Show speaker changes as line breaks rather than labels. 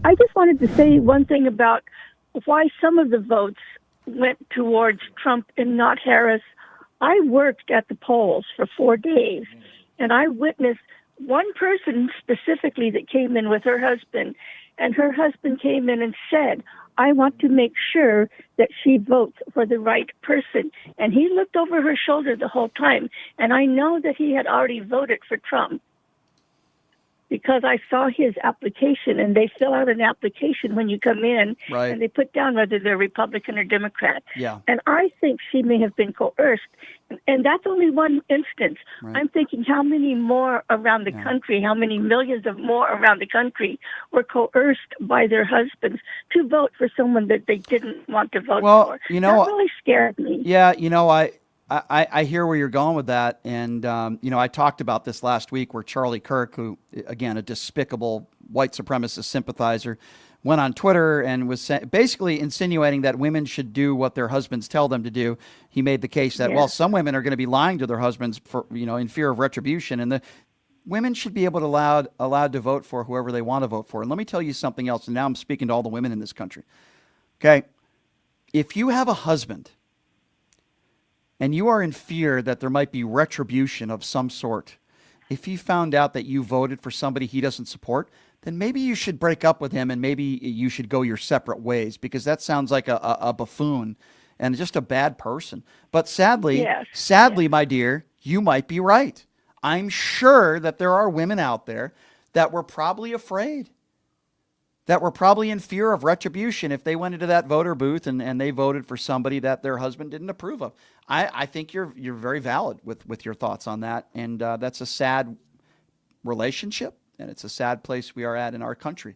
I just wanted to say one thing about why some of the votes went towards Trump and not Harris. I worked at the polls for 4 days, and I witnessed one person specifically that came in with her husband, and her husband came in and said, I want to make sure that she votes for the right person. And he looked over her shoulder the whole time, and I know that he had already voted for Trump because I saw his application, and they fill out an application when you come in,
Right.
and they put down whether they're Republican or Democrat.
Yeah.
And I think she may have been coerced. And that's only one instance.
Right.
I'm thinking how many more around the country, how many millions of more around the country were coerced by their husbands to vote for someone that they didn't want to vote
Well,
for. That really scared me.
yeah, I hear where you're going with that. And, I talked about this last week where Charlie Kirk, who, again, a despicable white supremacist sympathizer, went on Twitter and was basically insinuating that women should do what their husbands tell them to do. He made the case that, well, some women are going to be lying to their husbands for, in fear of retribution. And the women should be able to allowed to vote for whoever they want to vote for. And let me tell you something else. And now I'm speaking to all the women in this country. Okay. If you have a husband and you are in fear that there might be retribution of some sort, if he found out that you voted for somebody he doesn't support, then maybe you should break up with him and maybe you should go your separate ways, because that sounds like a buffoon and just a bad person. But sadly, my dear, you might be right. I'm sure that there are women out there that were probably afraid, that were probably in fear of retribution if they went into that voter booth and they voted for somebody that their husband didn't approve of. I think you're very valid with your thoughts on that. And that's a sad relationship, and it's a sad place we are at in our country.